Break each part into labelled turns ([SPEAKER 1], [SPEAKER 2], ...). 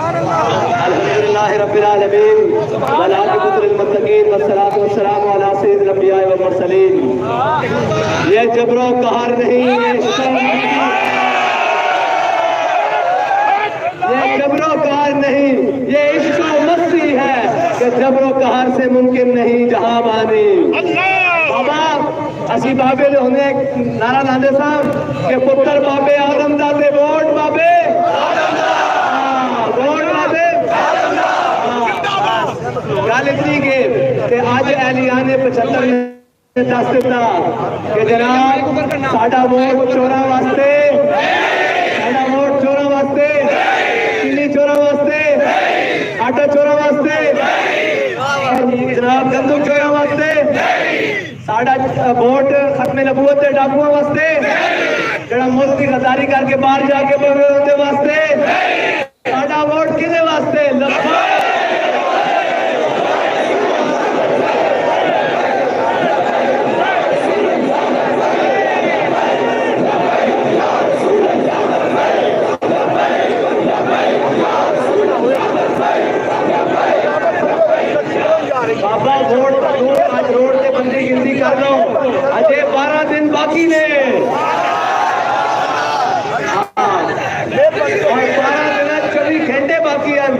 [SPEAKER 1] अल्हम्दुलिल्लाहि रब्बिल आलमीन वल आक़िबतु लिल मुत्तक़ीन वस्सलातु वस्सलामु अला सय्यिदिल अंबिया वल मुरसलीन। ये जबरो कहर नहीं, ये जबरो कहर नहीं, ये इश्क़ मस्ती है कि जबरो कहर से मुमकिन नहीं जहां बानी। बाबा असी बाबे ने होने नारा लांदे साहब के पुत्र बाबे आदमजादे वोट बाबे गल इतनी के अज एलियाने 75 ने दस दिता कि जनाब साडा वोट चोरा वास्ते, साडा वोट चोरा वास्ते, चीनी चोरा वास्ते, आटा चोरा वास्ते, जनाब गंदम चोरा वास्ते, साडा वोट खत्मे नबूवत के डाकुओं वास्ते, जरा मुल्क की गद्दारी करके बाहर जाके बोलने वास्ते, साडा वोट किने वास्ते? बाबा वोट आज रोड से बंदी गिनती कर रहा हूँ, अजय 12 दिन बाकी ने और 12 दिन 24 घंटे बाकी हैं।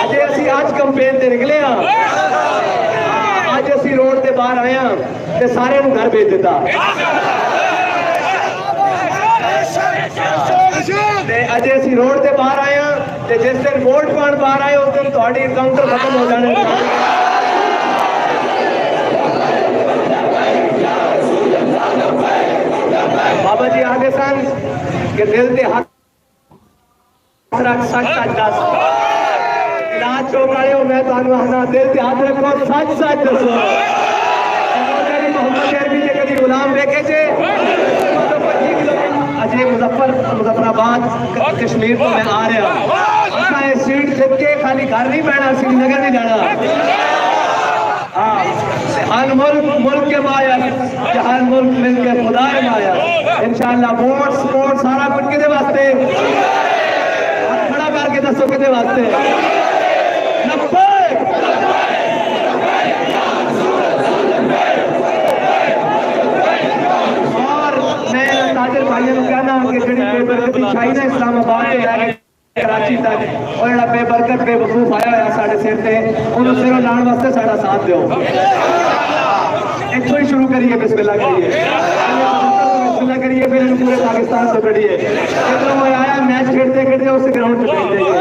[SPEAKER 1] अजय असी आज कंपेन से निकले हाँ, आज असी रोड से बाहर आए हैं तो सारे घर भेज दिता। अजय असी रोड से बाहर आए हैं तो जिस दिन वोट पाने बाहर आए उस दिन थोड़ी काउंटर खत्म हो जाने। बाबा जी आगे सन के दिल के हाथ रख सच सच दस इलाज चो करे हो। मैं तुहानू आखना दिल के हाथ रखो, सच सच दसो। मोहम्मद अरबी जे कभी गुलाम देखे जे अजय मुजफ्फराबाद कश्मीर तो मैं आ रहा सीट जित के खाली घर नहीं बैठा, श्रीनगर नहीं जाना। हर मुल्क के माया, हर मुल्क मिलके खुदा है माया। इंशाअल्लाह वोट सपोर्ट सारा कुछ किदे वास्ते, खड़ा करके दसो किदे वास्ते। और मैं ताजर भाइयों को कहना कि जिहड़ी बेबरकती छाई ना इस्लामाबाद कराची तक और जो बेबरकत बेवकूफ आया हुआ साढ़े सिर से उन्होंने सिरों लाने वास्ते साड़ा साथ दो। इतों ही शुरू करिए, बिस्मिल्लाह करिए, बिस्मिल्लाह करिए, फिर पूरे पाकिस्तान से करिए। आया मैच खेलते खेलते उस ग्राउंड पे भेज देंगे।